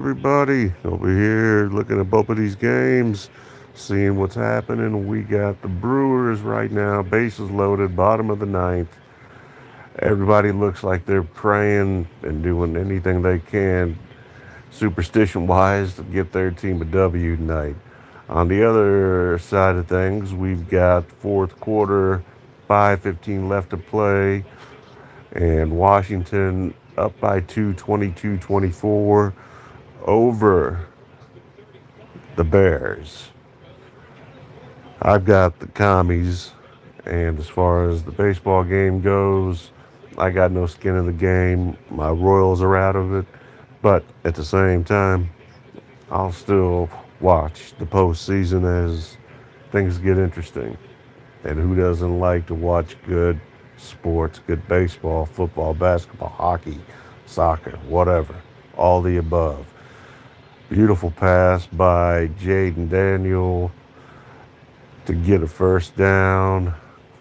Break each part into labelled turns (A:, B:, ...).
A: Everybody over here looking at both of these games, seeing what's happening. We got the Brewers right now, bases loaded, bottom of the ninth. Everybody looks like they're praying and doing anything they can, superstition wise, to get their team a W tonight. On the other side of things, we've got fourth quarter, 5:15 left to play, and Washington up by two, 22-24 over the Bears. I've got the commies, and as far as the baseball game goes, I got no skin in the game. My Royals are out of it, but at the same time, I'll still watch the postseason as things get interesting. And who doesn't like to watch good sports, good baseball, football, basketball, hockey, soccer, whatever, all the above. Beautiful pass by Jaden Daniel to get a first down.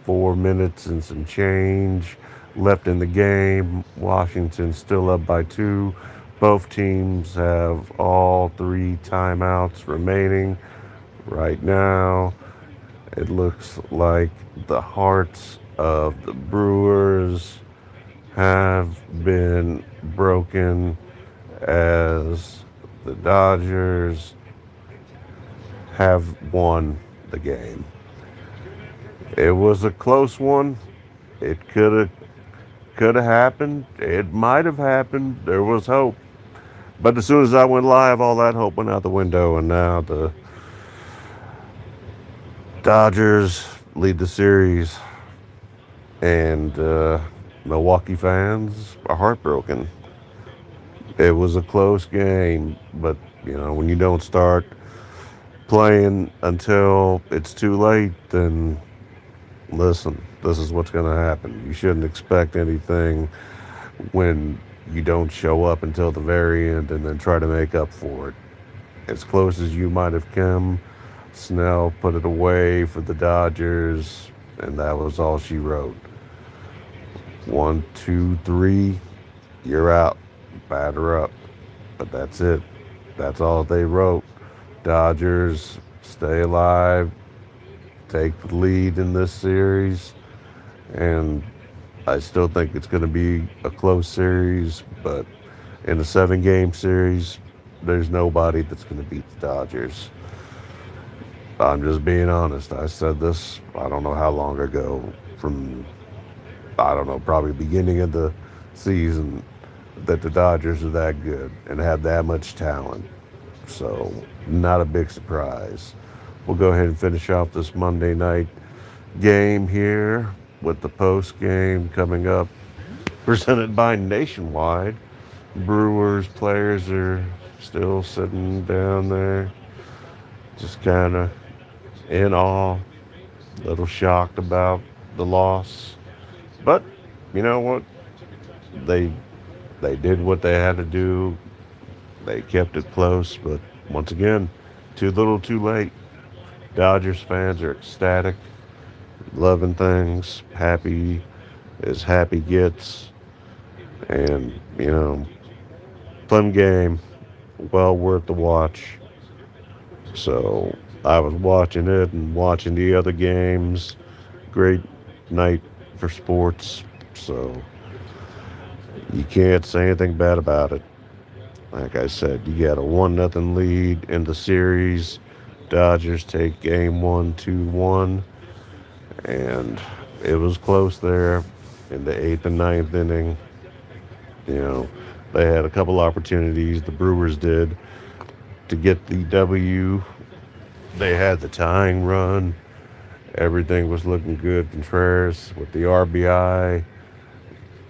A: 4 minutes and some change left in the game. Washington still up by two. Both teams have all three timeouts remaining. Right now, it looks like the hearts of the Brewers have been broken as the Dodgers have won the game. It was a close one. It could have happened. It might have happened. There was hope. But as soon as I went live, all that hope went out the window, and now the Dodgers lead the series, and Milwaukee fans are heartbroken. It was a close game, but when you don't start playing until it's too late, then listen, this is what's going to happen. You shouldn't expect anything when you don't show up until the very end and then try to make up for it. As close as you might have come, Snell put it away for the Dodgers, and that was all she wrote. One, two, three, you're out. Batter up. But that's it. That's all they wrote. Dodgers stay alive, take the lead in this series, and I still think it's going to be a close series, but in a 7 game series, there's nobody that's going to beat the Dodgers. I'm just being honest. I said this, I don't know how long ago, from, I don't know, probably beginning of the season, that the Dodgers are that good and have that much talent. So, not a big surprise. We'll go ahead and finish off this Monday night game here with the post game coming up, presented by Nationwide. Brewers players are still sitting down there, just kind of in awe, a little shocked about the loss. But you know what? They they did what they had to do. They kept it close, but once again, too little, too late. Dodgers fans are ecstatic, loving things, happy as happy gets, and fun game, well worth the watch. So I was watching it and watching the other games. Great night for sports. So you can't say anything bad about it. Like I said, you got a 1-0 lead in the series. Dodgers take game one, 2-1, and it was close there in the eighth and ninth inning. You know, they had a couple opportunities. The Brewers did to get the W. They had the tying run. Everything was looking good. Contreras with the RBI.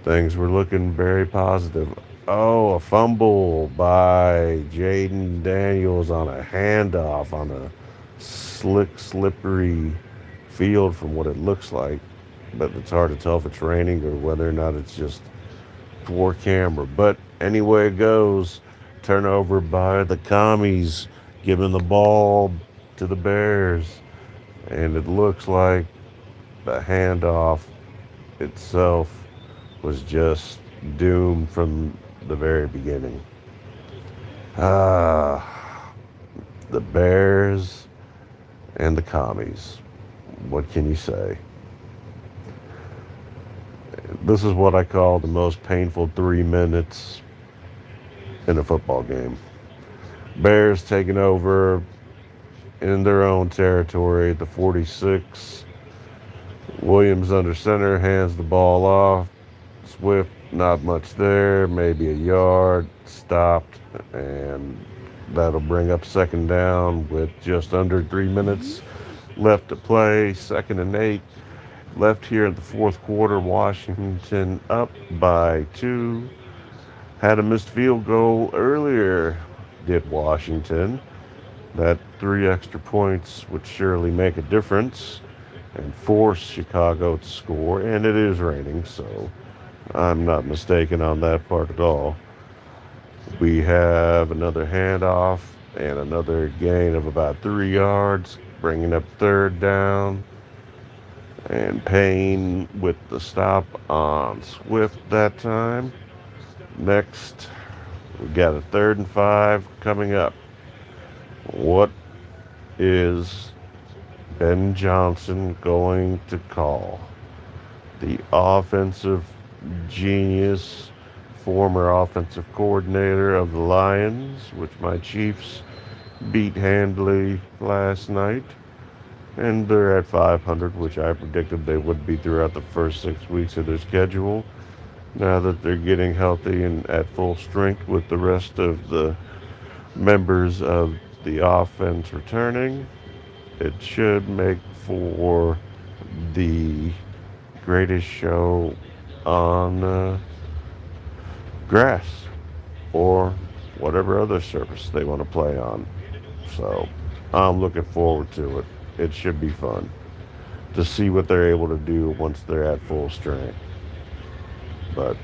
A: Things were looking very positive. Oh, a fumble by Jaden Daniels on a handoff on a slick, slippery field from what it looks like. But it's hard to tell if it's raining or whether or not it's just poor camera. But anyway it goes, turnover by the commies, giving the ball to the Bears. And it looks like the handoff itself was just doomed from the very beginning. Ah, the Bears and the Commies. What can you say? This is what I call the most painful 3 minutes in a football game. Bears taking over in their own territory at the 46. Williams under center hands the ball off. Swift, not much there, maybe a yard, stopped, and that'll bring up second down with just under 3 minutes left to play. Second and 8. Left here in the fourth quarter. Washington up by 2. Had a missed field goal earlier, did Washington. That 3 extra points would surely make a difference and force Chicago to score. And it is raining, so I'm not mistaken on that part at all. We have another handoff and another gain of about 3 yards, bringing up third down. And Payne with the stop on Swift that time. Next, we got a 3rd and 5 coming up. What is Ben Johnson going to call? The offensive genius, former offensive coordinator of the Lions, which my Chiefs beat handily last night. And they're at 500, which I predicted they would be throughout the first 6 weeks of their schedule. Now that they're getting healthy and at full strength with the rest of the members of the offense returning, it should make for the greatest show on grass or whatever other surface they want to play on. So I'm looking forward to it. It should be fun to see what they're able to do once they're at full strength. But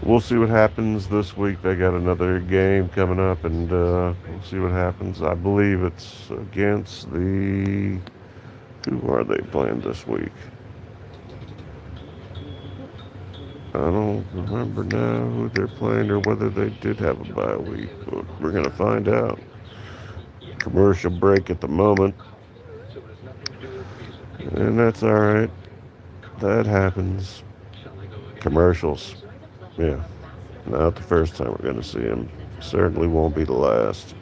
A: we'll see what happens this week. They got another game coming up, and we'll see what happens. I believe it's against the. Who are they playing this week? I don't remember now who they're playing or whether they did have a bye week, but we're going to find out. Commercial break at the moment, and that's all right. That happens. Commercials. Yeah, not the first time we're going to see them. Certainly won't be the last.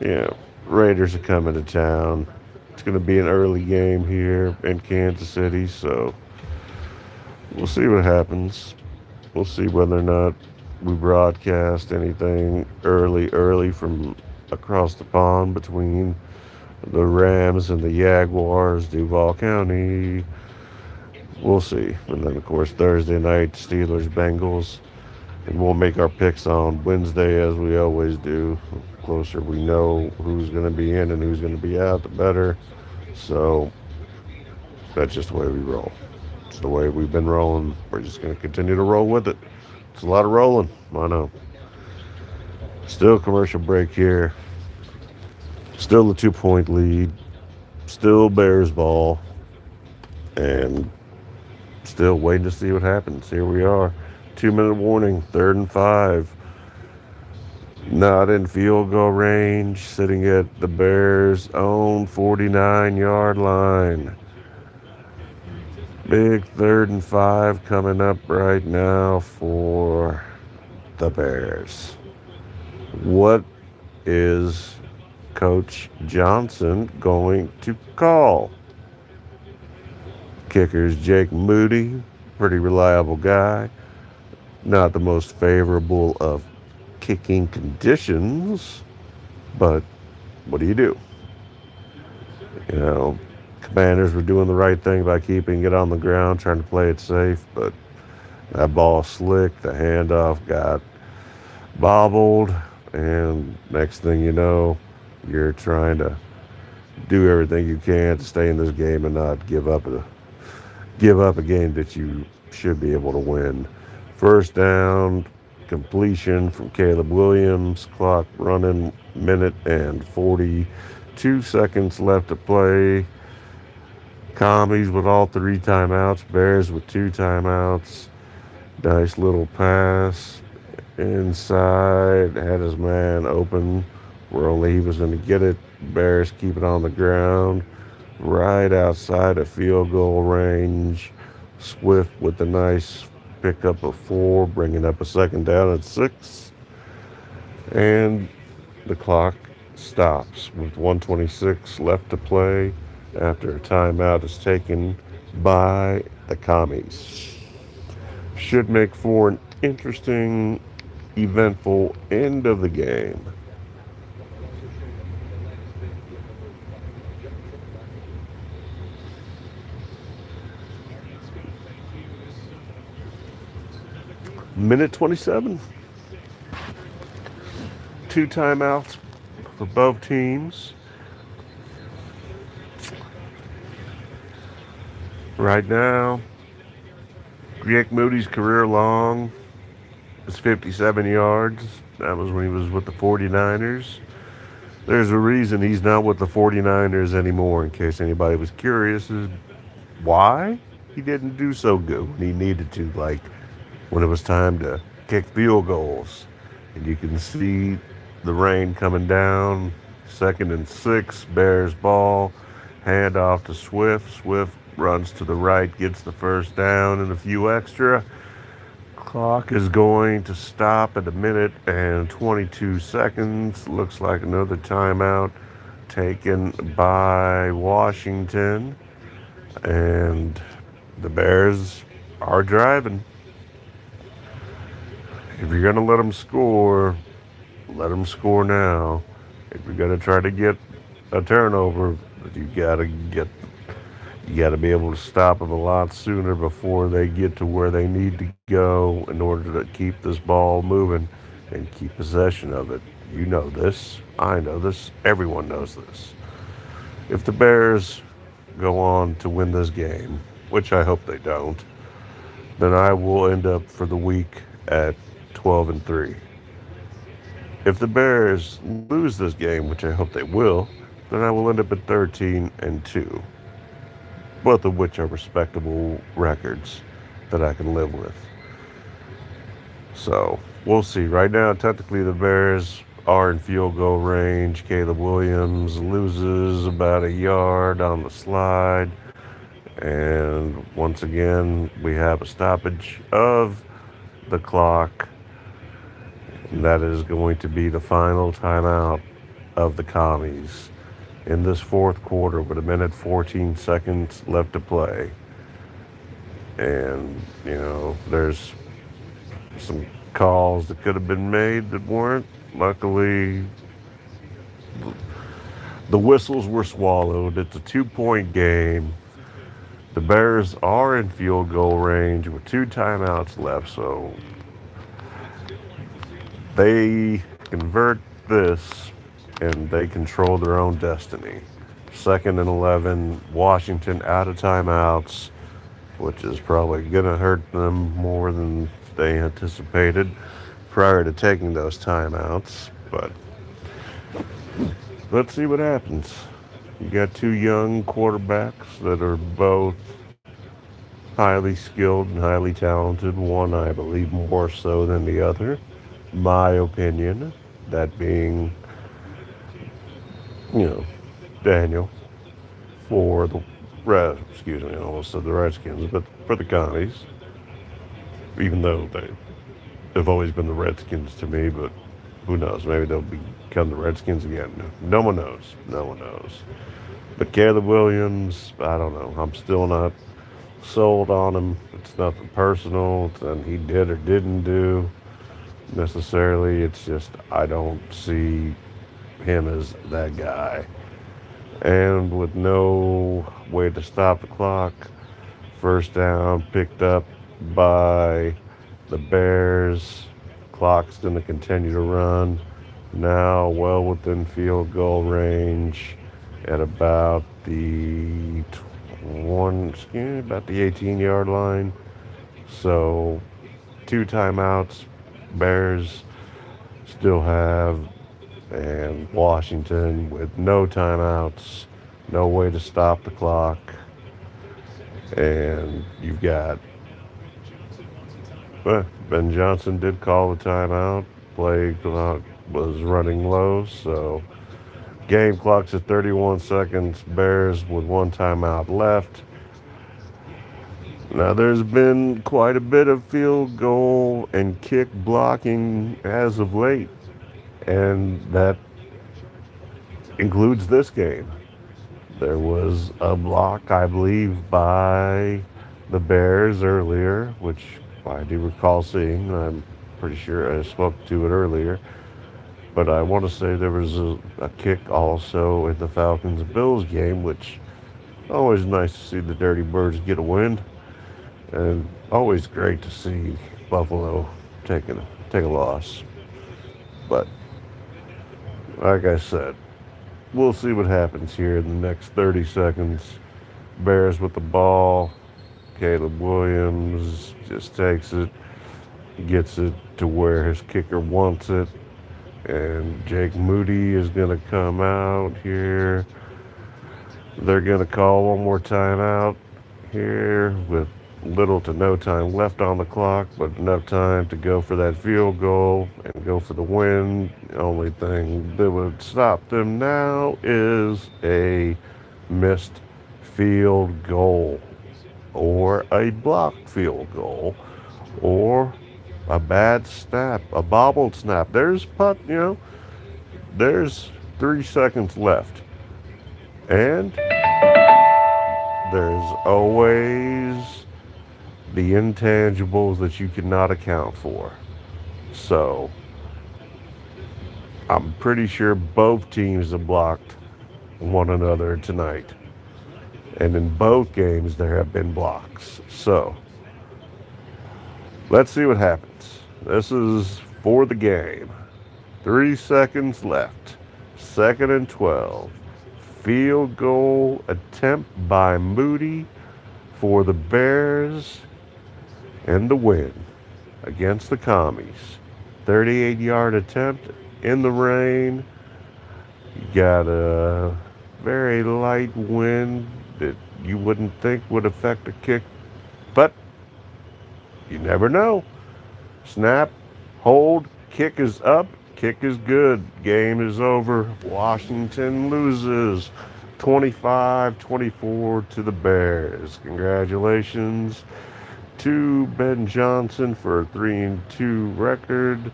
A: Yeah, Raiders are coming to town. It's going to be an early game here in Kansas City, so we'll see what happens. We'll see whether or not we broadcast anything early from across the pond between the Rams and the Jaguars, Duval County. We'll see. And then, of course, Thursday night, Steelers, Bengals. And we'll make our picks on Wednesday as we always do. The closer we know who's going to be in and who's going to be out, the better. So that's just the way we roll. It's the way we've been rolling. We're just going to continue to roll with it. It's a lot of rolling. I know. Still commercial break here. Still a 2-point lead. Still Bears ball. And still waiting to see what happens. Here we are. 2-minute warning. 3rd and 5. Not in field goal range. Sitting at the Bears' own 49-yard line. Big 3rd and 5 coming up right now for the Bears. What is Coach Johnson going to call? Kicker's Jake Moody, pretty reliable guy. Not the most favorable of kicking conditions, but what do you do? You know, Commanders were doing the right thing by keeping it on the ground, trying to play it safe, but that ball slick, the handoff got bobbled, and next thing you know, you're trying to do everything you can to stay in this game and not give up a game that you should be able to win. First down, completion from Caleb Williams, clock running, minute and 42 seconds left to play. Commies with all 3 timeouts, Bears with 2 timeouts. Nice little pass. Inside, had his man open where only he was going to get it. Bears keep it on the ground, right outside of field goal range. Swift with a nice pickup of 4, bringing up a second down at 6. And the clock stops with 126 left to play after a timeout is taken by the commies. Should make for an interesting, eventful end of the game. Minute 27. Two timeouts for both teams. Right now, Greg Moody's career long is 57 yards. That was when he was with the 49ers. There's a reason he's not with the 49ers anymore, in case anybody was curious, is why he didn't do so good when he needed to, like when it was time to kick field goals. And you can see the rain coming down. 2nd and 6, Bears ball, hand off to Swift. Swift runs to the right, gets the first down and a few extra. Clock is going to stop at 1 minute and 22 seconds. Looks like another timeout taken by Washington. And the Bears are driving. If you're going to let them score now. If you're going to try to get a turnover, you got to be able to stop them a lot sooner before they get to where they need to go in order to keep this ball moving and keep possession of it. You know this. I know this. Everyone knows this. If the Bears go on to win this game, which I hope they don't, then I will end up for the week at 12-3. If the Bears lose this game, which I hope they will, then I will end up at 13-2. Both of which are respectable records that I can live with. So we'll see. Right now, technically, the Bears are in field goal range. Caleb Williams loses about a yard on the slide. And once again, we have a stoppage of the clock. And that is going to be the final timeout of the commies in this fourth quarter with 1 minute 14 seconds left to play. And, there's some calls that could have been made that weren't. Luckily, the whistles were swallowed. It's a 2-point game. The Bears are in field goal range with 2 timeouts left, so they convert this and they control their own destiny. 2nd and 11, Washington out of timeouts, which is probably going to hurt them more than they anticipated prior to taking those timeouts. But let's see what happens. You got 2 young quarterbacks that are both highly skilled and highly talented. One, I believe, more so than the other. My opinion, that being, Daniel for the I almost said the Redskins, but for the commies, even though they've always been the Redskins to me, but who knows? Maybe they'll become the Redskins again. No one knows. No one knows. But Caleb Williams, I don't know. I'm still not sold on him. It's nothing personal. It's nothing he did or didn't do necessarily. It's just I don't see him as that guy. And with no way to stop the clock, first down picked up by the Bears. Clock's going to continue to run. Now well within field goal range at about the 18-yard line. So 2 timeouts Bears still have, and Washington with no timeouts, no way to stop the clock. And you've got Ben Johnson did call the timeout. Play clock was running low, so game clock's at 31 seconds. Bears with one timeout left. Now, there's been quite a bit of field goal and kick blocking as of late, and that includes this game. There was a block, I believe, by the Bears earlier, which I do recall seeing. I'm pretty sure I spoke to it earlier. But I want to say there was a kick also in the Falcons Bills game, which always nice to see the Dirty Birds get a win, and always great to see Buffalo take a loss. But like I said, we'll see what happens here in the next 30 seconds. Bears with the ball. Caleb Williams just takes it, gets it to where his kicker wants it. And Jake Moody is going to come out here. They're going to call one more timeout here with little to no time left on the clock, but enough time to go for that field goal and go for the win. The only thing that would stop them now is a missed field goal or a blocked field goal or a bad snap, a bobbled snap. There's 3 seconds left. And there's always the intangibles that you cannot account for. So I'm pretty sure both teams have blocked one another tonight. And in both games, there have been blocks. So let's see what happens. This is for the game. 3 seconds left. 2nd and 12. Field goal attempt by Moody for the Bears and the win against the Commies. 38-yard attempt in the rain. You got a very light wind that you wouldn't think would affect a kick, but you never know. Snap, hold, kick is up, kick is good. Game is over. Washington loses 25-24 to the Bears. Congratulations to Ben Johnson for a 3-2 record.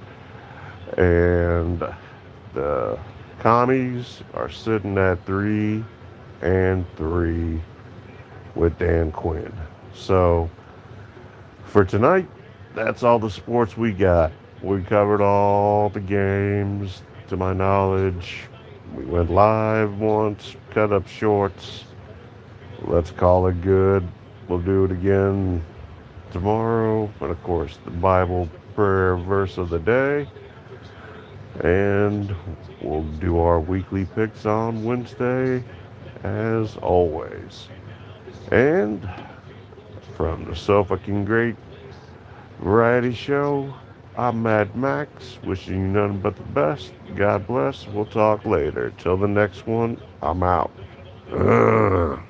A: And the Commies are sitting at 3-3 with Dan Quinn. So for tonight, that's all the sports we got. We covered all the games, to my knowledge. We went live once, cut up shorts. Let's call it good. We'll do it again tomorrow. And of course, the Bible prayer verse of the day. And we'll do our weekly picks on Wednesday, as always. And from the So Fucking Great Variety Show, I'm Mad Max, wishing you nothing but the best. God bless. We'll talk later. Till the next one, I'm out. Ugh.